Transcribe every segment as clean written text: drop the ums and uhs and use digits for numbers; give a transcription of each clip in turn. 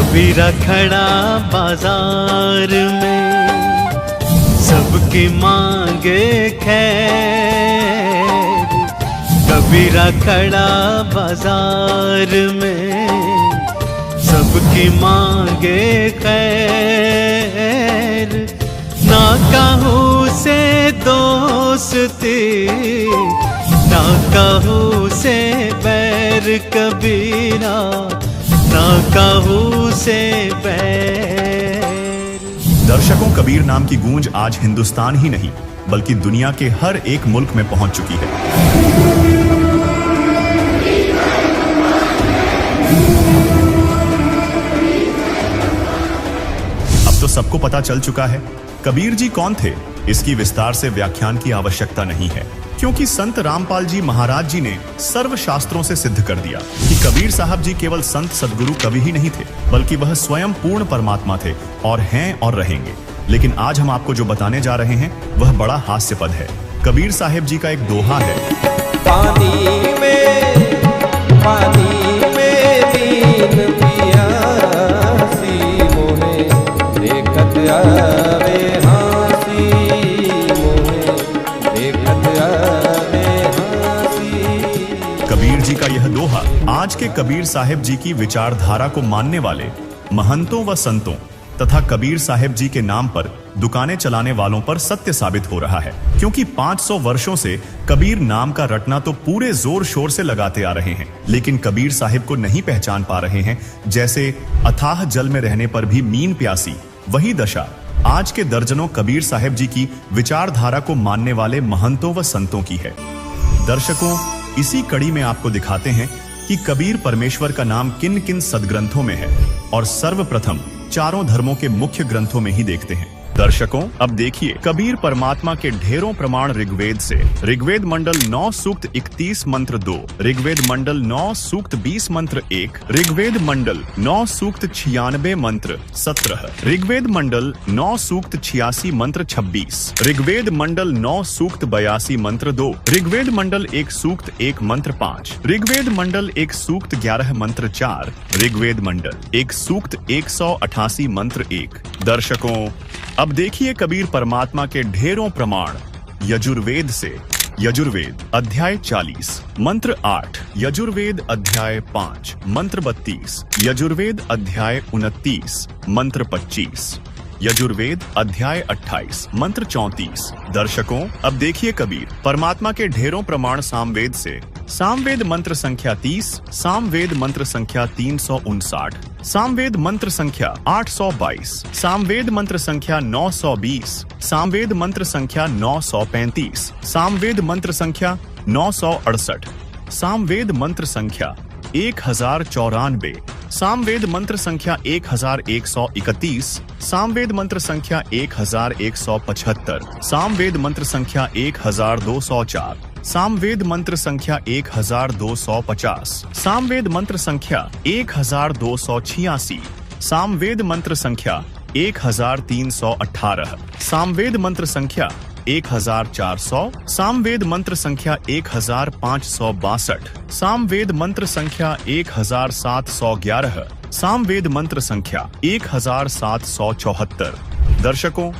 कबीरा खड़ा बाजार में, सबकी मांगे खैर। कबीरा खड़ा बाजार में, सबकी मांगे खैर। ना कहूँ से दोस्ती, ना कहूँ से बैर कबीरा, ना कहूँ से बैर। दर्शकों, कबीर नाम की गूंज आज हिंदुस्तान ही नहीं बल्कि दुनिया के हर एक मुल्क में पहुंच चुकी है। अब तो सबको पता चल चुका है कबीर जी कौन थे। इसकी विस्तार से व्याख्यान की आवश्यकता नहीं है, क्योंकि संत रामपाल जी महाराज जी ने सर्व शास्त्रों से सिद्ध कर दिया कि कबीर साहब जी केवल संत सदगुरु कवि ही नहीं थे, बल्कि वह स्वयं पूर्ण परमात्मा थे और हैं और रहेंगे। लेकिन आज हम आपको जो बताने जा रहे हैं वह बड़ा हास्यपद है। कबीर साहब जी का एक दोहा है। पानी में दीन पियासी, मोहे देखत आवे हासी, मोहे देखत आवे हासी। कबीर जी का यह दोहा आज के कबीर साहब जी की विचारधारा को मानने वाले महंतों व संतों तथा कबीर साहब जी के नाम पर दुकानें चलाने वालों पर सत्य साबित हो रहा है, क्योंकि 500 वर्षों से कबीर नाम का रटना तो पूरे जोर शोर से लगाते आ रहे हैं, लेकिन कबीर साहिब को नहीं पहचान पा रहे हैं। जैसे अथाह जल में रहने पर भी मीन प्यासी, वही दशा आज के दर्जनों कबीर साहब जी की विचारधारा को मानने वाले महंतों व संतों की है। दर्शकों, इसी कड़ी में आपको दिखाते हैं कि कबीर परमेश्वर का नाम किन किन सदग्रंथों में है, और सर्वप्रथम चारों धर्मों के मुख्य ग्रंथों में ही देखते हैं। दर्शकों, अब देखिए कबीर परमात्मा के ढेरों प्रमाण ऋग्वेद से। ऋग्वेद मंडल 9 सूक्त 31 मंत्र 2, ऋग्वेद मंडल 9 सूक्त 20 मंत्र 1, ऋग्वेद मंडल 9 सूक्त 96 मंत्र 17, ऋग्वेद मंडल 9 सूक्त 86 मंत्र 26, ऋग्वेद मंडल 9 सूक्त 82 मंत्र 2, ऋग्वेद मंडल 1 सूक्त 1 मंत्र 5, ऋग्वेद मंडल 1 सूक्त 11 मंत्र 4, ऋग्वेद मंडल 1 सूक्त 188 मंत्र 1। दर्शकों, अब देखिए कबीर परमात्मा के ढेरों प्रमाण यजुर्वेद से। यजुर्वेद अध्याय 40 मंत्र 8, यजुर्वेद अध्याय 5 मंत्र 32, यजुर्वेद अध्याय 29 मंत्र 25, यजुर्वेद अध्याय 28 मंत्र 34। दर्शकों, अब देखिए कबीर परमात्मा के ढेरों प्रमाण सामवेद से। सामवेद मंत्र संख्या 30, सामवेद मंत्र संख्या 359, सामवेद मंत्र संख्या 822, सामवेद मंत्र संख्या 920, सामवेद मंत्र संख्या 935, सामवेद मंत्र संख्या 968, सामवेद मंत्र संख्या 1094, सामवेद मंत्र संख्या 1131, सामवेद मंत्र संख्या 1175, सामवेद मंत्र संख्या 1204, सामवेद मंत्र संख्या 1250, सामवेद मंत्र संख्या 1286, सामवेद मंत्र संख्या 1318, सामवेद मंत्र संख्या 1400, सामवेद मंत्र संख्या 1562, सामवेद मंत्र संख्या 1711, सामवेद मंत्र संख्या 1774। दर्शकों,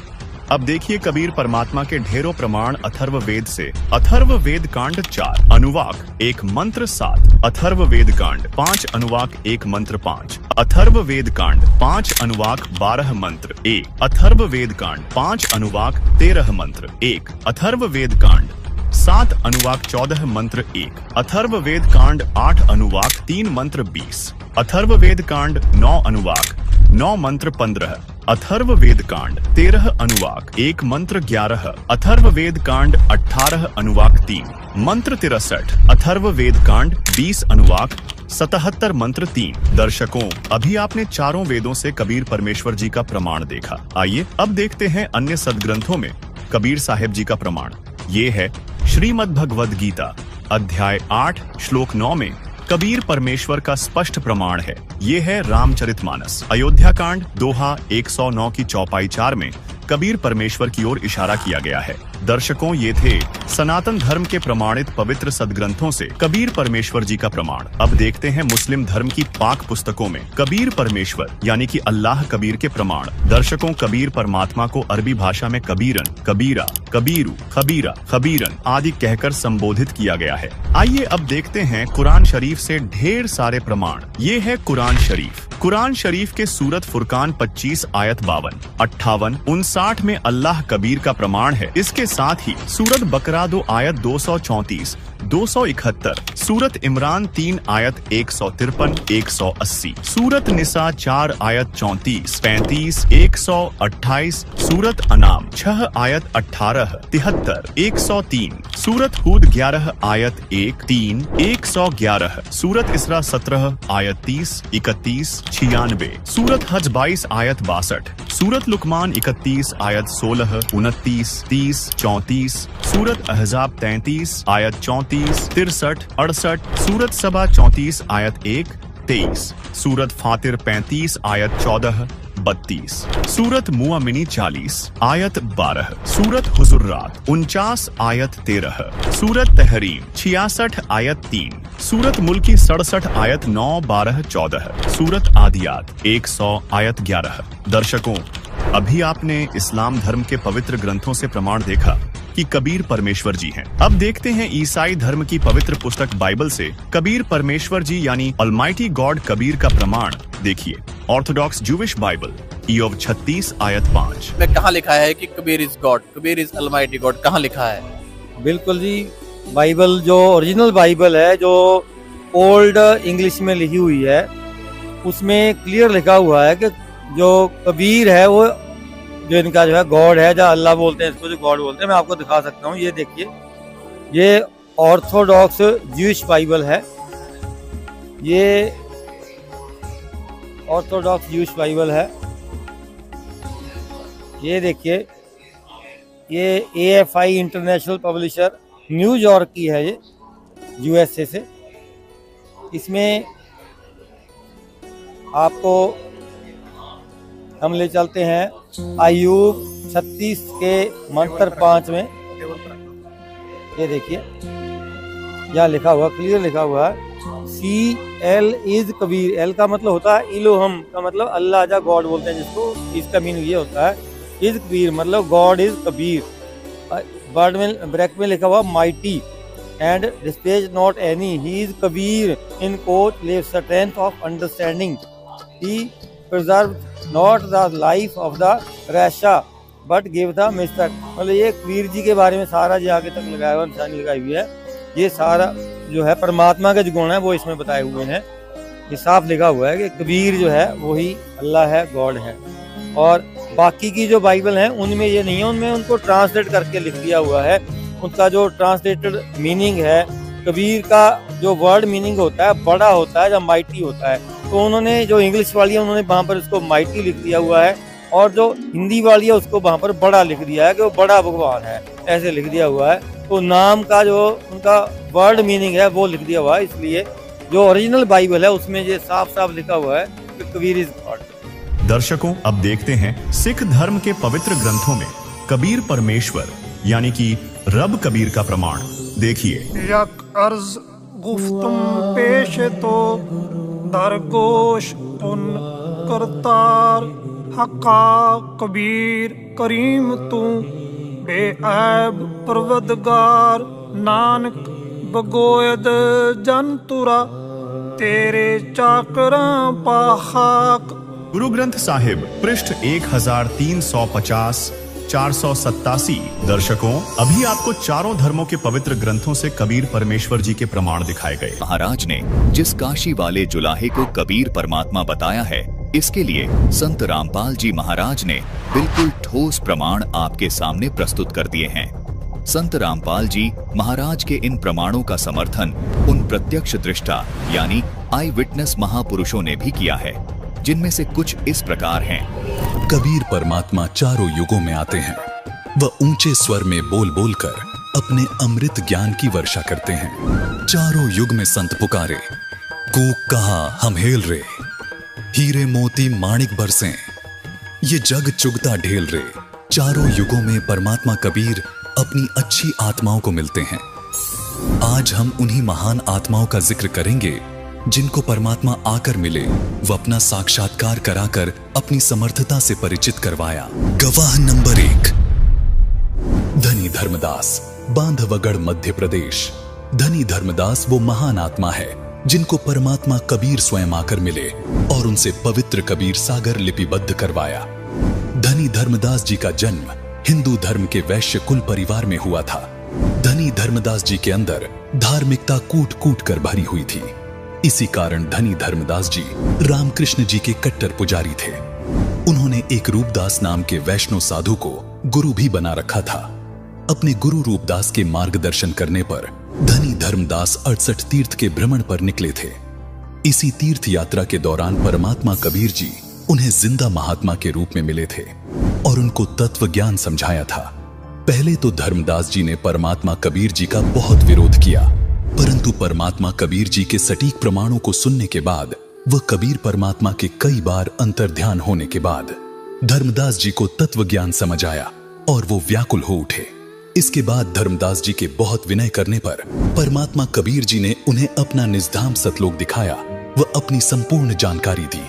अब देखिए कबीर परमात्मा के ढेरों प्रमाण अथर्ववेद से। अथर्ववेद कांड 4 अनुवाक 1 मंत्र 7, अथर्ववेद कांड 5 अनुवाक 1 मंत्र 5, अथर्ववेद कांड 5 अनुवाक 12 मंत्र 1, अथर्ववेद कांड 5 अनुवाक 13 मंत्र 1, अथर्ववेद कांड 7 अनुवाक 14 मंत्र 1, अथर्ववेद कांड 8 अनुवाक 3 मंत्र 20, अथर्ववेद कांड 9 अनुवाक 9 मंत्र 15, अथर्ववेद कांड 13 अनुवाक 1 मंत्र 11, अथर्ववेद कांड 18 अनुवाक 3 मंत्र 63, अथर्ववेद कांड 20 अनुवाक 77 मंत्र 3। दर्शकों, अभी आपने चारों वेदों से कबीर परमेश्वर जी का प्रमाण देखा। आइए अब देखते हैं अन्य सदग्रंथों में कबीर साहिब जी का प्रमाण। ये है श्रीमद् भगवद गीता अध्याय 8 श्लोक 9 में कबीर परमेश्वर का स्पष्ट प्रमाण है। ये है रामचरितमानस। अयोध्या कांड दोहा 109 की चौपाई 4 में कबीर परमेश्वर की ओर इशारा किया गया है। दर्शकों, ये थे सनातन धर्म के प्रमाणित पवित्र सदग्रंथों से कबीर परमेश्वर जी का प्रमाण। अब देखते हैं मुस्लिम धर्म की पाक पुस्तकों में कबीर परमेश्वर यानी कि अल्लाह कबीर के प्रमाण। दर्शकों, कबीर परमात्मा को अरबी भाषा में कबीरन, कबीरा, कबीरू, खबीरा, खबीरन आदि कहकर संबोधित किया गया है। आइए अब देखते हैं कुरान शरीफ से ढेर सारे प्रमाण। ये है कुरान शरीफ। कुरान शरीफ के सूरत फुरकान 25 आयत 52, 58, 59 में अल्लाह कबीर का प्रमाण है। इसके साथ ही सूरत बकरा 2 आयत 234, 271, सूरत इमरान 3 आयत 153, 180, सूरत निसा 4 आयत 34, 35, 128, सूरत अनाम 6 आयत 18, 73, 103, सूरत हूद 11 आयत 1, 3, 111, सूरत इसरा 17 आयत 30, 31, 96, सूरत हज 22 आयत 62, सूरत लुकमान 31 आयत 16, 29, 30, 34, सूरत अहजाब 33 आयत 34, 63, 68, सूरत सबा 34 आयत 1, 23, सूरत फातिर 35 आयत 14, 32, सूरत मुअमिनी 40 आयत 12, सूरत हुजुर्रात 49 आयत 13, सूरत तहरीम 66 आयत 3, सूरत मुल्की 67 आयत 9, 12, 14, सूरत आदियात 100 आयत 11। दर्शकों, अभी आपने इस्लाम धर्म के पवित्र ग्रंथों से प्रमाण देखा कि कबीर परमेश्वर जी हैं। अब देखते हैं ईसाई धर्म की पवित्र पुस्तक बाइबल से कबीर परमेश्वर जी यानी ऑलमाइटी गॉड कबीर का प्रमाण। देखिए, ऑर्थोडॉक्स जूविश बाइबल ईयोब 36 आयत 5 में कहाँ लिखा है कि Kabir is God, Kabir is almighty God, कहाँ लिखा है? बिल्कुल जी, बाइबल जो ओरिजिनल बाइबल है, जो ओल्ड इंग्लिश में लिखी हुई है, उसमें क्लियर लिखा हुआ है कि जो कबीर है वो जो इनका जो है गॉड है, जहाँ अल्लाह बोलते हैं इसको, जो गॉड बोलते हैं। मैं आपको दिखा सकता हूँ, ये देखिए, ये ऑर्थोडॉक्स ज्यूइश बाइबल है, ये ऑर्थोडॉक्स ज्यूइश बाइबल है। ये देखिए, ये AFI इंटरनेशनल पब्लिशर न्यूयॉर्क की है, ये USA से। इसमें आपको हम ले चलते हैं अय्यूब 36 के मंत्र 5 में। ये देखिए, यहाँ लिखा हुआ, क्लियर लिखा हुआ है, CL इज कबीर। एल का मतलब होता है इलोहम, का मतलब अल्लाह, जा गॉड बोलते हैं जिसको। इसका मीनिंग ये होता है इज कबीर, मतलब गॉड इज कबीर। वर्ड में ब्रैकेट में लिखा हुआ mighty and despise not any, he is Kabir in quote live strength of understanding, he preserve not the life of the रैशा बट गिव द मिस्टर। मतलब ये कबीर जी के बारे में सारा जो आगे तक लगाया हुआ, निशानी लगाई हुई है, ये सारा जो है परमात्मा के जो गुण है वो इसमें बताए हुए हैं। ये साफ लिखा हुआ है कि कबीर जो है वही अल्लाह है, गॉड है। और बाकी की जो बाइबल है उनमें ये नहीं है, उनमें उनको ट्रांसलेट करके लिख दिया हुआ है। उनका जो ट्रांसलेटेड मीनिंग है, कबीर का जो वर्ड मीनिंग होता है बड़ा होता है या माइटी होता है, तो उन्होंने जो इंग्लिश वाली है उन्होंने वहाँ पर उसको माइटी लिख दिया हुआ है, और जो हिंदी वाली है उसको वहाँ पर बड़ा लिख दिया है कि वो बड़ा भगवान है, ऐसे लिख दिया हुआ है। तो नाम का जो उनका वर्ड मीनिंग है वो लिख दिया हुआ है। इसलिए जो ओरिजिनल बाइबल है उसमें ये साफ साफ लिखा हुआ है कि कबीर इज गॉड। दर्शकों, अब देखते हैं सिख धर्म के पवित्र ग्रंथों में कबीर परमेश्वर यानी कि रब कबीर का प्रमाण। देखिए, यक अर्ज गुफ्तुम पेश तो दरगोश उन करतार हका कबीर करीम तू बेऐब परवदगार नानक बगोयद जनतुरा तेरे चाकरा पाखाक। गुरु ग्रंथ साहिब पृष्ठ 1350 487। दर्शकों, अभी आपको चारों धर्मों के पवित्र ग्रंथों से कबीर परमेश्वर जी के प्रमाण दिखाए गए। महाराज ने जिस काशी वाले जुलाहे को कबीर परमात्मा बताया है, इसके लिए संत रामपाल जी महाराज ने बिल्कुल ठोस प्रमाण आपके सामने प्रस्तुत कर दिए हैं। संत रामपाल जी महाराज के इन प्रमाणों का समर्थन उन प्रत्यक्ष दृष्टा यानी आई विटनेस महापुरुषों ने भी किया है, जिनमें से कुछ इस प्रकार हैं। कबीर परमात्मा चारों युगों में आते हैं। वह ऊंचे स्वर में बोल बोल कर अपने अमृत ज्ञान की वर्षा करते हैं। चारों युग में संत पुकारे, कूक कहा हम हेल रे, हीरे मोती माणिक बरसे, ये जग चुगता ढेल रे, चारों युगों में परमात्मा कबीर अपनी अच्छी आत्माओं को मिलते हैं। आज हम उन्हीं महान आत्माओं का जिक्र करेंगे जिनको परमात्मा आकर मिले, वो अपना साक्षात्कार कराकर अपनी समर्थता से परिचित करवाया। गवाह नंबर 1, धनी धर्मदास, बांधवगढ़, मध्य प्रदेश। धनी धर्मदास वो महान आत्मा है जिनको परमात्मा कबीर स्वयं आकर मिले और उनसे पवित्र कबीर सागर लिपिबद्ध करवाया। धनी धर्मदास जी का जन्म हिंदू धर्म के वैश्य कुल परिवार में हुआ था। धनी धर्मदास जी के अंदर धार्मिकता कूट कूट कर भरी हुई थी। इसी कारण धनी धर्मदास जी रामकृष्ण जी के कट्टर पुजारी थे। उन्होंने एक रूपदास नाम के वैष्णव साधु को गुरु भी बना रखा था। अपने गुरु रूपदास के मार्गदर्शन करने पर धनी धर्मदास 68 तीर्थ के भ्रमण पर निकले थे। इसी तीर्थ यात्रा के दौरान परमात्मा कबीर जी उन्हें जिंदा महात्मा के रूप में मिले थे और उनको तत्व ज्ञान समझाया था। पहले तो धर्मदास जी ने परमात्मा कबीर जी का बहुत विरोध किया, परंतु परमात्मा कबीर जी के सटीक प्रमाणों को सुनने के बाद वह कबीर परमात्मा के कई बार अंतर्ध्यान होने के बाद धर्मदास जी को तत्व ज्ञान समझ आया और वो व्याकुल हो उठे। इसके बाद धर्मदास जी के बहुत विनय करने पर परमात्मा कबीर जी ने उन्हें अपना निजधाम सतलोक दिखाया व अपनी संपूर्ण जानकारी दी।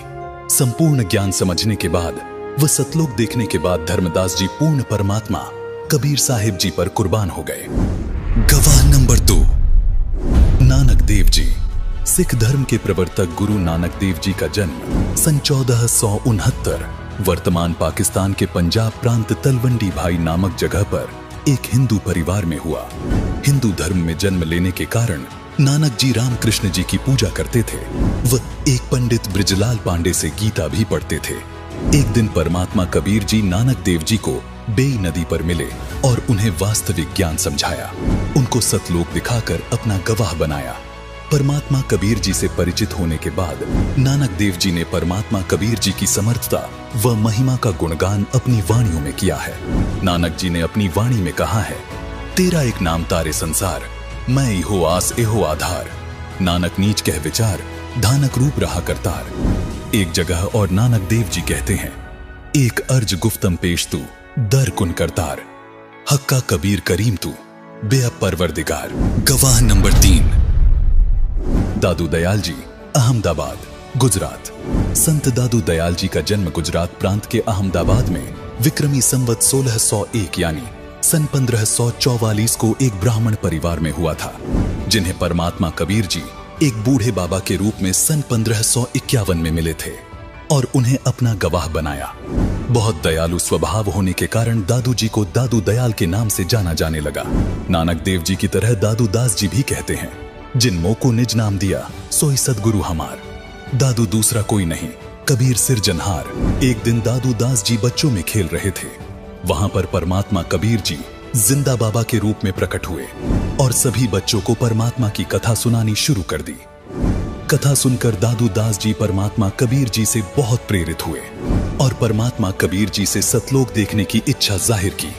संपूर्ण ज्ञान समझने के बाद व सतलोक देखने के बाद धर्मदास जी पूर्ण परमात्मा कबीर साहिब जी पर कुर्बान हो गए। गवाह नंबर 2, नानक देव जी। सिख धर्म के प्रवर्तक गुरु नानक देव जी का जन्म सन 1469 वर्तमान पाकिस्तान के पंजाब प्रांत तलवंडी भाई नामक जगह पर एक हिंदू परिवार में हुआ। हिंदू धर्म में जन्म लेने के कारण नानक जी रामकृष्ण जी की पूजा करते थे। वह एक पंडित ब्रिजलाल पांडे से गीता भी पढ़ते थे। एक दिन परमात्मा कबीर जी नानक देव जी को बेई नदी पर मिले और उन्हें वास्तविक ज्ञान समझाया। उनको सतलोक दिखाकर अपना गवाह बनाया। परमात्मा कबीर जी से परिचित होने के बाद नानक देव जी ने परमात्मा कबीर जी की समर्थता व महिमा का गुणगान अपनी वाणियों में किया है। नानक जी ने अपनी वाणी में कहा है, तेरा एक नाम तारे संसार, मैं इहो आस एहो आधार। नानक नीच कह विचार, धानक रूप रहा करतार। एक जगह और नानक देव जी कहते हैं, एक अर्ज गुफ्तम पेश तू, दर कुन करतार। हक्का कबीर करीम तू, बेअब परवरदिगार। गवाह नंबर 3, दादू दयाल जी, अहमदाबाद, गुजरात। संत दादू दयाल जी का जन्म गुजरात प्रांत के अहमदाबाद में विक्रमी संवत 1601 यानी सन 1544 को एक ब्राह्मण परिवार में हुआ था, जिन्हें परमात्मा कबीर जी एक बूढ़े बाबा के रूप में सन 1551 में मिले थे और उन्हें अपना गवाह बनाया। बहुत दयालु स्वभाव होने के कारण दादू जी को दादू दयाल के नाम से जाना जाने लगा। नानक देव जी की तरह दादू दास जी भी कहते हैं, जिन मोह को निज नाम दिया सोई सदगुरु हमार। दादू दूसरा कोई नहीं, कबीर सिरजनहार। एक दिन दादू दास जी बच्चों में खेल रहे थे। वहां पर परमात्मा कबीर जी जिंदा बाबा के रूप में प्रकट हुए और सभी बच्चों को परमात्मा की कथा सुनानी शुरू कर दी। कथा सुनकर दादू दास जी परमात्मा कबीर जी से बहुत प्रेरित हुए और परमात्मा कबीर जी से सतलोक देखने की इच्छा जाहिर की।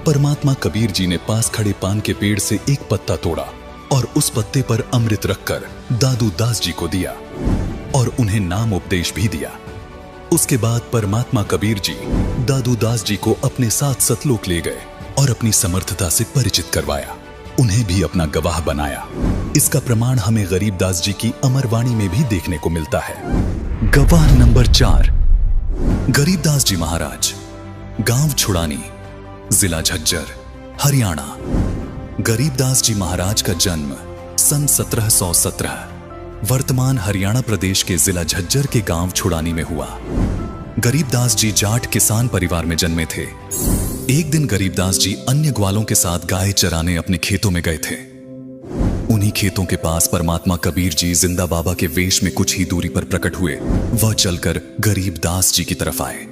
परमात्मा कबीर जी ने पास खड़े पान के पेड़ से एक पत्ता तोड़ा और उस पत्ते पर अमृत रखकर दादू दास जी को दिया और उन्हें नाम उपदेश भी दिया। उसके बाद परमात्मा कबीर जी दादू दास जी को अपने साथ सतलोक ले गए और अपनी समर्थता से परिचित करवाया। उन्हें भी अपना गवाह बनाया। इसका प्रमाण हमें गरीबदास जी की अमरवाणी में भी देखने को मिलता है। गवाह नंबर 4, गरीबदास जी महाराज, गांव छुड़ानी, जिला झज्जर, हरियाणा। गरीबदास जी महाराज का जन्म सन 1717 वर्तमान हरियाणा प्रदेश के जिला झज्जर के गांव छुड़ानी में हुआ। गरीबदास जी जाट किसान परिवार में जन्मे थे। एक दिन गरीबदास जी अन्य ग्वालों के साथ गाय चराने अपने खेतों में गए थे। उन्हीं खेतों के पास परमात्मा कबीर जी जिंदा बाबा के वेश में कुछ ही दूरी पर प्रकट हुए। वह चलकर गरीबदास जी की तरफ आए।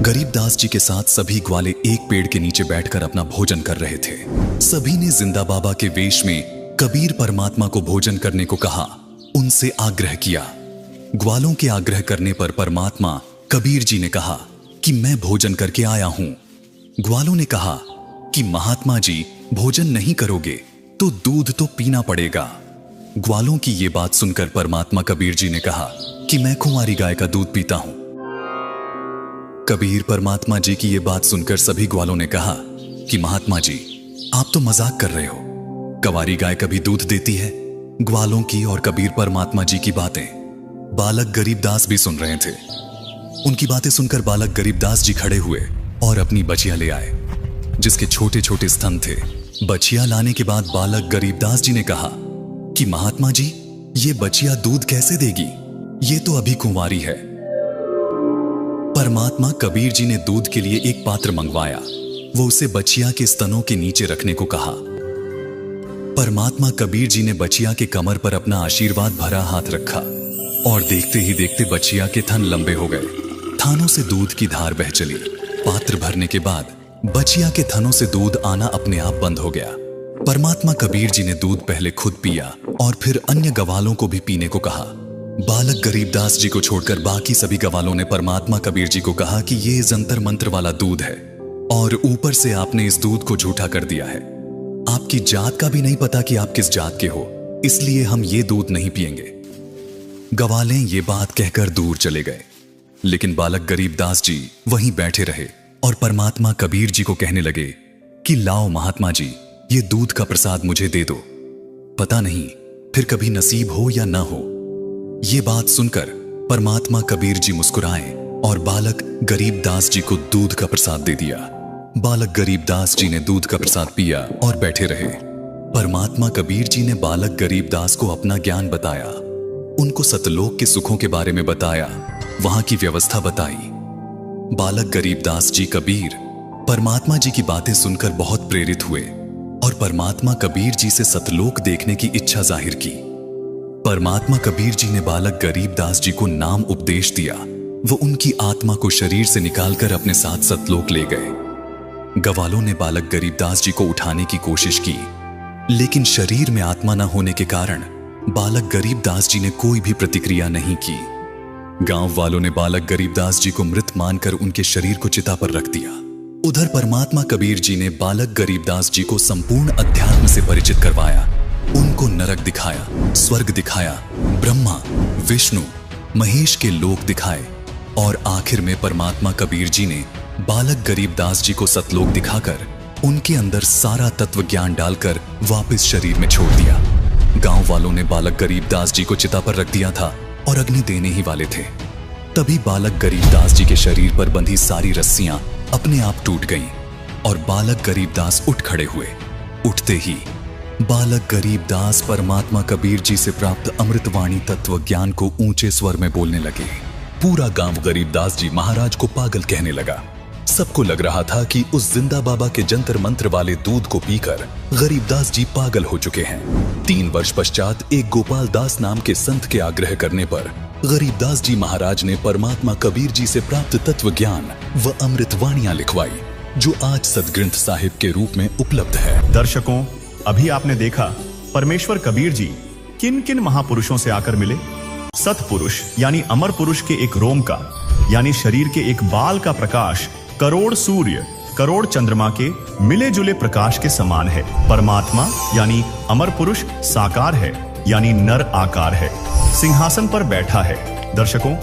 गरीबदास जी के साथ सभी ग्वाले एक पेड़ के नीचे बैठकर अपना भोजन कर रहे थे। सभी ने जिंदा बाबा के वेश में कबीर परमात्मा को भोजन करने को कहा, उनसे आग्रह किया। ग्वालों के आग्रह करने पर परमात्मा कबीर जी ने कहा कि मैं भोजन करके आया हूं। ग्वालों ने कहा कि महात्मा जी भोजन नहीं करोगे तो दूध तो पीना पड़ेगा। ग्वालों की ये बात सुनकर परमात्मा कबीर जी ने कहा कि मैं कुंवारी गाय का दूध पीता हूं। कबीर परमात्मा जी की ये बात सुनकर सभी ग्वालों ने कहा कि महात्मा जी, आप तो मजाक कर रहे हो। कवारी गाय कभी दूध देती है? ग्वालों की और कबीर परमात्मा जी की बातें बालक गरीबदास भी सुन रहे थे। उनकी बातें सुनकर बालक गरीबदास जी खड़े हुए और अपनी बचिया ले आए, जिसके छोटे छोटे स्तन थे। बचिया लाने के बाद बालक गरीबदास जी ने कहा कि महात्मा जी, ये बचिया दूध कैसे देगी? ये तो अभी कुंवारी है। परमात्मा कबीर जी ने दूध के लिए एक पात्र मंगवाया। वो उसे बचिया के स्तनों के नीचे रखने को कहा। परमात्मा कबीर जी ने बचिया के कमर पर अपना आशीर्वाद भरा हाथ रखा और देखते ही देखते बचिया के थन लंबे हो गए। थानों से दूध की धार बह चली। पात्र भरने के बाद बचिया के थनों से दूध आना अपने आप बंद हो गया। परमात्मा कबीर जी ने दूध पहले खुद पिया और फिर अन्य गवालों को भी पीने को कहा। बालक गरीबदास जी को छोड़कर बाकी सभी गवालों ने परमात्मा कबीर जी को कहा कि ये जंतर मंत्र वाला दूध है और ऊपर से आपने इस दूध को झूठा कर दिया है। आपकी जात का भी नहीं पता कि आप किस जात के हो, इसलिए हम ये दूध नहीं पिएंगे। गवाले ये बात कहकर दूर चले गए, लेकिन बालक गरीबदास जी वहीं बैठे रहे और परमात्मा कबीर जी को कहने लगे कि लाओ महात्मा जी, ये दूध का प्रसाद मुझे दे दो। पता नहीं फिर कभी नसीब हो या ना हो। ये बात सुनकर परमात्मा कबीर जी मुस्कुराए और बालक गरीबदास जी को दूध का प्रसाद दे दिया। बालक गरीबदास जी ने दूध का प्रसाद पिया और बैठे रहे। परमात्मा कबीर जी ने बालक गरीबदास को अपना ज्ञान बताया, उनको सतलोक के सुखों के बारे में बताया, वहां की व्यवस्था बताई। बालक गरीबदास जी कबीर परमात्मा जी की बातें सुनकर बहुत प्रेरित हुए और परमात्मा कबीर जी से सतलोक देखने की इच्छा जाहिर की। परमात्मा कबीर जी ने बालक गरीबदास जी को नाम उपदेश दिया। वो उनकी आत्मा को शरीर से निकालकर अपने साथ सतलोक ले गए। गवालों ने बालक गरीबदास जी को उठाने की कोशिश की, लेकिन शरीर में आत्मा न होने के कारण बालक गरीबदास जी ने कोई भी प्रतिक्रिया नहीं की। गांव वालों ने बालक गरीबदास जी को मृत मानकर उनके शरीर को चिता पर रख दिया। उधर परमात्मा कबीर जी ने बालक गरीबदास जी को संपूर्ण अध्यात्म से परिचित करवाया। उनको नरक दिखाया, स्वर्ग दिखाया, ब्रह्मा, विष्णु, महेश के लोक दिखाए और आखिर में परमात्मा कबीर जी ने बालक गरीबदास जी को सतलोक दिखाकर उनके अंदर सारा तत्व ज्ञान डालकर वापस शरीर में छोड़ दिया। गांव वालों ने बालक गरीबदास जी को चिता पर रख दिया था और अग्नि देने ही वाले थे। तभी बालक गरीबदास जी के शरीर पर बंधी सारी रस्सियां अपने आप टूट गईं और बालक गरीबदास उठ खड़े हुए। उठते ही बालक गरीबदास परमात्मा कबीर जी से प्राप्त अमृतवाणी तत्व ज्ञान को ऊंचे स्वर में बोलने लगे। पूरा गांव गरीबदास जी महाराज को पागल कहने लगा। सबको लग रहा था कि उस जिंदा बाबा के जंतर मंत्र वाले दूध को पीकर गरीबदास जी पागल हो चुके हैं। 3 वर्ष पश्चात एक गोपाल दास नाम के संत के आग्रह करने पर गरीबदास जी महाराज ने परमात्मा कबीर जी से प्राप्त तत्व ज्ञान व अमृतवाणियां लिखवाई, जो आज सदग्रंथ साहिब के रूप में उपलब्ध है। दर्शकों, अभी आपने देखा परमेश्वर कबीर जी किन किन महापुरुषों से आकर मिले। सतपुरुष यानी अमर पुरुष के एक रोम का यानी शरीर के एक बाल का प्रकाश करोड़ सूर्य करोड़ चंद्रमा के मिले जुले प्रकाश के समान है। परमात्मा यानी अमर पुरुष साकार है यानी नर आकार है, सिंहासन पर बैठा है। दर्शकों,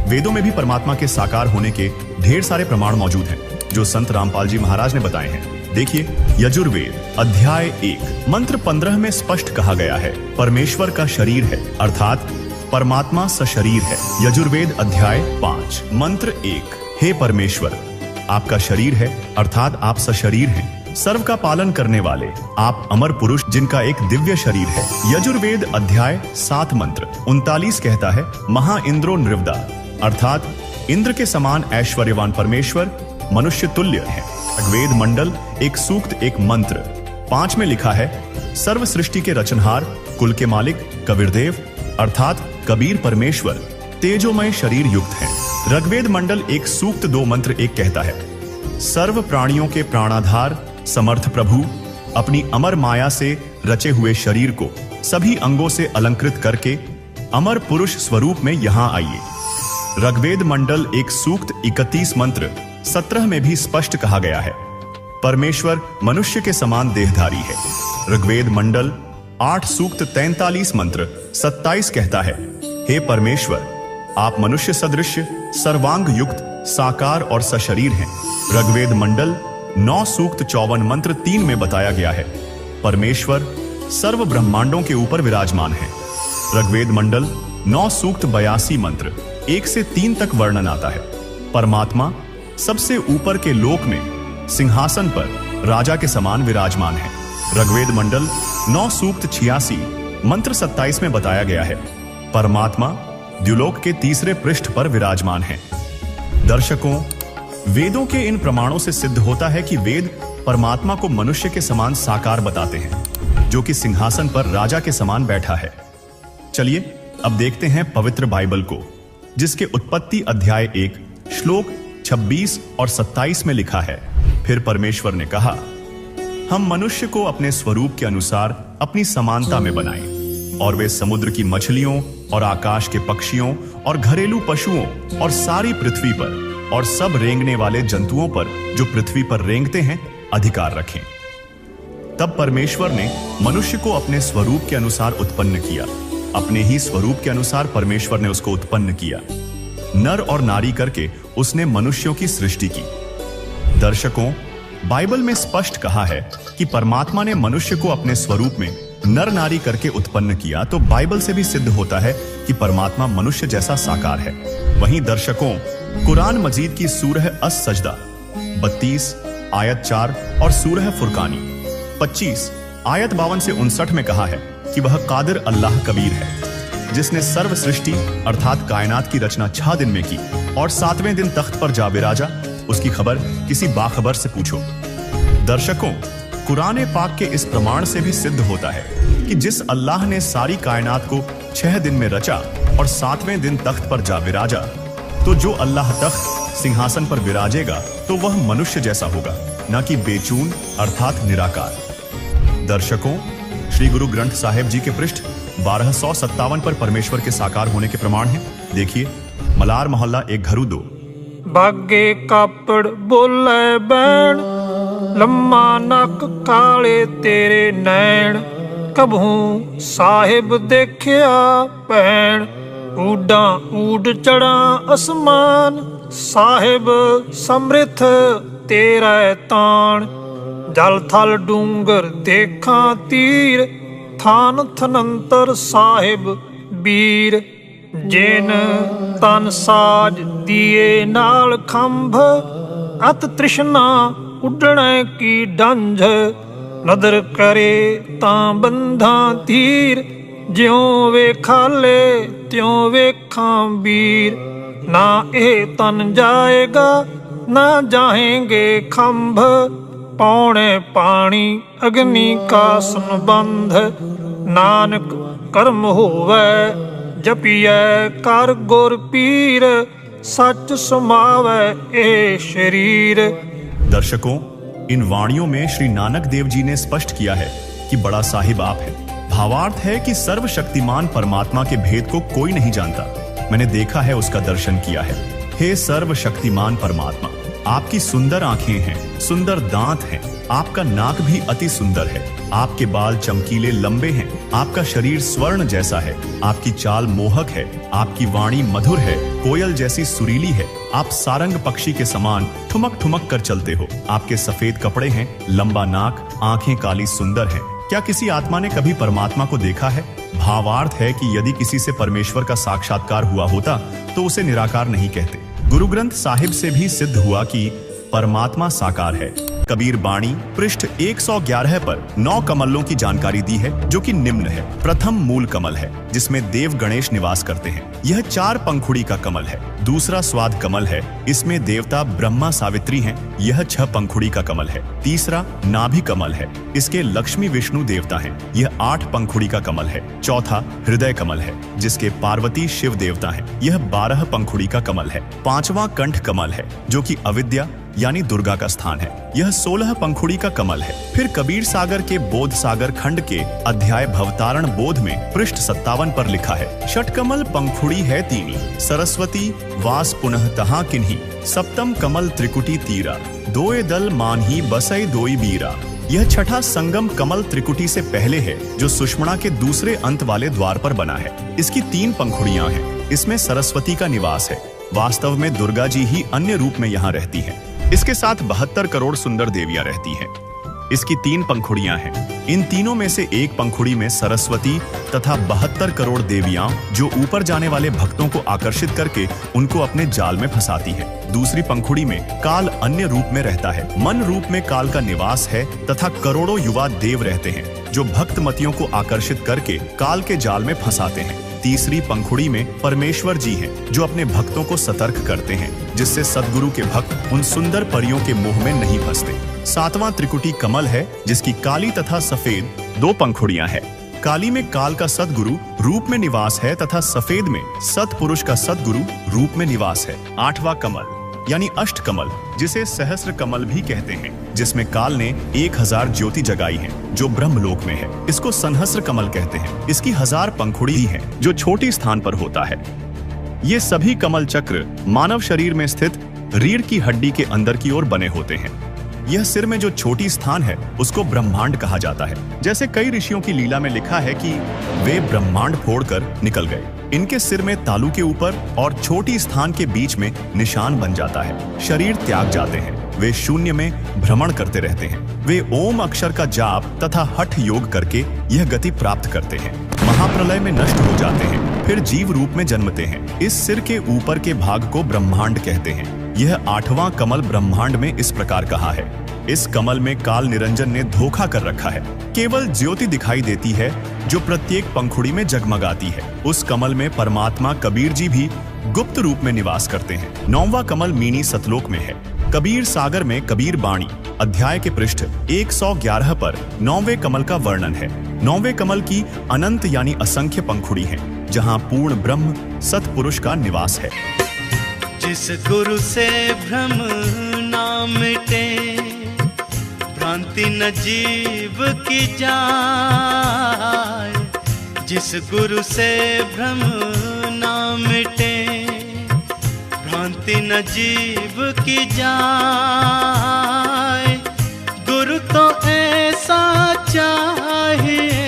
वेदों में भी परमात्मा के साकार होने के ढेर सारे प्रमाण मौजूद हैं, जो संत रामपाल जी महाराज ने बताए हैं। देखिए, यजुर्वेद अध्याय 1 मंत्र 15 में स्पष्ट कहा गया है, परमेश्वर का शरीर है, अर्थात परमात्मा सशरीर है। यजुर्वेद अध्याय 5 मंत्र 1, हे परमेश्वर, आपका शरीर है, अर्थात आप सशरीर हैं, सर्व का पालन करने वाले, आप अमर पुरुष जिनका एक दिव्य शरीर है। यजुर्वेद अध्याय 7 मंत्र 39 कहता है, महा इंद्रो निर्वदा, अर्थात इंद्र के समान ऐश्वर्यवान परमेश्वर मनुष्य तुल्य है। ऋग्वेद मंडल एक सूक्त एक मंत्र 5 में लिखा है, सर्व सृष्टि के रचनहार, कुल के मालिक कबीरदेव अर्थात कबीर परमेश्वर तेजोमय शरीर युक्त हैं। ऋग्वेद मंडल एक सूक्त 2 मंत्र 1 कहता है, सर्व प्राणियों के प्राणाधार समर्थ प्रभु अपनी अमर माया से रचे हुए शरीर को सभी अंगों से अलंकृत करके अमर पुरुष स्वरूप में यहाँ आइए। ऋग्वेद मंडल एक सूक्त 31 मंत्र 17 में भी स्पष्ट कहा गया है, परमेश्वर मनुष्य के समान देहधारी है। ऋग्वेद मंडल 8 सूक्त 43 मंत्र 27 कहता है, हे परमेश्वर, आप मनुष्य सदृश सर्वांग युक्त साकार और सशरीर हैं। ऋग्वेद मंडल 9 सूक्त 54 मंत्र 3 में बताया गया है, परमेश्वर सर्व ब्रह्मांडों के ऊपर विराजमान है। ऋग्वेद मंडल 9 सूक्त 82 मंत्र 1 से 3 तक वर्णन आता है। परमात्मा सबसे ऊपर के लोक में सिंहासन पर राजा के समान विराजमान है। ऋग्वेद मंडल 9 सूक्त 86 मंत्र 27 में बताया गया है, परमात्मा द्युलोक के तीसरे पृष्ठ पर विराजमान है। दर्शकों, वेदों के इन प्रमाणों से सिद्ध होता है कि वेद परमात्मा को मनुष्य के समान साकार बताते हैं, जो कि सिंहासन पर राजा के समान बैठा है। चलिए अब देखते हैं पवित्र बाइबल को, जिसके उत्पत्ति अध्याय 1 श्लोक 26 और 27 में लिखा है, फिर परमेश्वर ने कहा, हम मनुष्य को अपने स्वरूप के अनुसार अपनी समानता में बनाएं, और वे समुद्र की मछलियों और आकाश के पक्षियों और घरेलू पशुओं और सारी पृथ्वी पर और सब रेंगने वाले जंतुओं पर जो पृथ्वी पर रेंगते हैं अधिकार रखें। तब परमेश्वर ने मनुष्य को अपने स्वरूप के अनुसार उत्पन्न किया, अपने ही स्वरूप के अनुसार परमेश्वर ने उसको उत्पन्न किया, नर और नारी करके उसने मनुष्यों की सृष्टि की। दर्शकों, बाइबल में स्पष्ट कहा है कि परमात्मा ने मनुष्य को अपने स्वरूप में नर नारी करके उत्पन्न किया, तो बाइबल से भी सिद्ध होता है कि परमात्मा मनुष्य जैसा साकार है। वहीं दर्शकों, कुरान मजीद की सूरह अस-सजदा 32 आयत 4 और सूरह फुरकानी 25 आयत 52 से 59 में कहा है कि वह कादिर अल्लाह कबीर है, जिसने सर्व सृष्टि अर्थात कायनात की रचना 6 दिन में की और 7वें दिन तख्त पर जा विराजा। उसकी खबर किसी बाखबर से पूछो। दर्शकों, कुरान पाक के इस प्रमाण से भी सिद्ध होता है कि जिस अल्लाह ने सारी कायनात को 6 दिन में रचा और 7वें दिन तख्त पर जा विराजा, तो जो अल्लाह तख्त सिंहासन पर विराजेगा तो वह मनुष्य जैसा होगा, न कि बेचून अर्थात निराकार। दर्शकों, श्री गुरु ग्रंथ साहिब जी के पृष्ठ 1257 पर परमेश्वर के साकार होने के प्रमाण हैं। देखिए, मलार मोहल्ला 1 घरू 2। बागे कापड़ बोले बैण, लम्मा नक काले तेरे नैण, कभू साहिब देखिया भैण, ऊडा ऊड चढ़ा असमान, साहिब समृथ तेरा ताण, जल थल डूंगर देखा तीर, थान थनंतर साहिब बीर, जेन तन साज दिए नाल खंभ, अत तृष्णा उडणे की डंझ, नदर करे तां बंधा तीर, ज्यों वेखाले त्यों वेखां बीर, ना ए तन जाएगा ना जाएंगे खंभ, पौने पानी अग्नि का संबंध, नानक कर्म होवे जपिए कर गुर पीर, सच समावे ए शरीर। दर्शकों, इन वाणियों में श्री नानक देव जी ने स्पष्ट किया है कि बड़ा साहिब आप है। भावार्थ है कि सर्वशक्तिमान परमात्मा के भेद को कोई नहीं जानता, मैंने देखा है, उसका दर्शन किया है। हे सर्वशक्तिमान परमात्मा, आपकी सुंदर आंखें हैं, सुंदर दांत हैं, आपका नाक भी अति सुंदर है, आपके बाल चमकीले लंबे हैं, आपका शरीर स्वर्ण जैसा है, आपकी चाल मोहक है, आपकी वाणी मधुर है, कोयल जैसी सुरीली है, आप सारंग पक्षी के समान ठुमक ठुमक कर चलते हो, आपके सफेद कपड़े हैं, लंबा नाक, आंखें काली सुंदर हैं। क्या किसी आत्मा ने कभी परमात्मा को देखा है? भावार्थ है कि यदि किसी से परमेश्वर का साक्षात्कार हुआ होता तो उसे निराकार नहीं कहते। गुरु ग्रंथ साहिब से भी सिद्ध हुआ कि परमात्मा साकार है। कबीर बाणी पृष्ठ 111 पर 9 कमलों की जानकारी दी है, जो कि निम्न है। प्रथम मूल कमल है, जिसमें देव गणेश निवास करते हैं, यह 4 पंखुड़ी का कमल है। दूसरा स्वाद कमल है, इसमें देवता ब्रह्मा सावित्री हैं, यह 6 पंखुड़ी का कमल है। तीसरा नाभि कमल है, इसके लक्ष्मी विष्णु देवता हैं, यह 8 पंखुड़ी का कमल है। चौथा हृदय कमल है, जिसके पार्वती शिव देवता हैं, यह 12 पंखुड़ी का कमल है। पांचवा कंठ कमल है, जो कि अविद्या यानी दुर्गा का स्थान है, यह 16 पंखुड़ी का कमल है। फिर कबीर सागर के बोध सागर खंड के अध्याय भवतारण बोध में पृष्ठ 57 पर लिखा है, षटकमल पंखुड़ी है तीनी, सरस्वती वास पुनः तहाँ किन्ही, सप्तम कमल त्रिकुटी तीरा, दोए दल मानही बसई दोई बीरा। यह छठा संगम कमल त्रिकुटी से पहले है, जो सुषमणा के दूसरे अंत वाले द्वार पर बना है। इसकी 3 पंखुड़ियां हैं, इसमें सरस्वती का निवास है। वास्तव में दुर्गा जी ही अन्य रूप में यहाँ रहती हैं। इसके साथ 72 करोड़ सुंदर देवियां रहती हैं। इसकी 3 पंखुड़ियां हैं। इन तीनों में से एक पंखुड़ी में सरस्वती तथा 72 करोड़ देवियां जो ऊपर जाने वाले भक्तों को आकर्षित करके उनको अपने जाल में फंसाती है। दूसरी पंखुड़ी में काल अन्य रूप में रहता है। मन रूप में काल का निवास है तथा करोड़ों युवा देव रहते हैं जो भक्तमतियों को आकर्षित करके काल के जाल में फंसाते हैं। तीसरी पंखुड़ी में परमेश्वर जी हैं जो अपने भक्तों को सतर्क करते हैं जिससे सद्गुरु के भक्त उन सुंदर परियों के मोह में नहीं फंसते। 7वां त्रिकुटी कमल है जिसकी काली तथा सफेद 2 पंखुड़ियां हैं। काली में काल का सद्गुरु रूप में निवास है तथा सफेद में सतपुरुष का सद्गुरु रूप में निवास है। 8वां कमल यानी अष्ट कमल जिसे सहस्र कमल भी कहते हैं, जिसमें काल ने 1000 ज्योति जगाई है जो ब्रह्मलोक में है। इसको संहस्र कमल कहते हैं। इसकी 1000 पंखुड़ी ही है जो छोटी स्थान पर होता है। ये सभी कमल चक्र मानव शरीर में स्थित रीढ़ की हड्डी के अंदर की ओर बने होते हैं। यह सिर में जो छोटी स्थान है उसको ब्रह्मांड कहा जाता है। जैसे कई ऋषियों की लीला में लिखा है कि वे ब्रह्मांड फोड़कर निकल गए। इनके सिर में तालू के ऊपर और छोटी स्थान के बीच में निशान बन जाता है। शरीर त्याग जाते हैं। वे शून्य में भ्रमण करते रहते हैं। वे ओम अक्षर का जाप तथा हठ योग करके यह गति प्राप्त करते हैं। महाप्रलय में नष्ट हो जाते हैं, फिर जीव रूप में जन्मते हैं। इस सिर के ऊपर के भाग को ब्रह्मांड कहते हैं। यह 8वां कमल ब्रह्मांड में इस प्रकार कहा है। इस कमल में काल निरंजन ने धोखा कर रखा है। केवल ज्योति दिखाई देती है जो प्रत्येक पंखुड़ी में जगमगाती है। उस कमल में परमात्मा कबीर जी भी गुप्त रूप में निवास करते हैं। 9वां कमल मीनी सतलोक में है। कबीर सागर में कबीर बाणी अध्याय के पृष्ठ 111 पर 9वें कमल का वर्णन है। 9वें कमल की अनंत यानी असंख्य पंखुड़ी है जहाँ पूर्ण ब्रह्म सतपुरुष का निवास है। जिस गुरु से भ्रम ना मिटे, भ्रांति न जीव की जाए। जिस गुरु से भ्रम ना मिटे, भ्रांति न जीव की जाए। गुरु तो ऐसा चाहिए,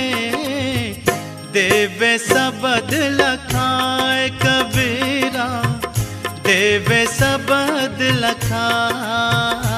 देवे सबद लखाए कबीरा, देवे सबद लखाए।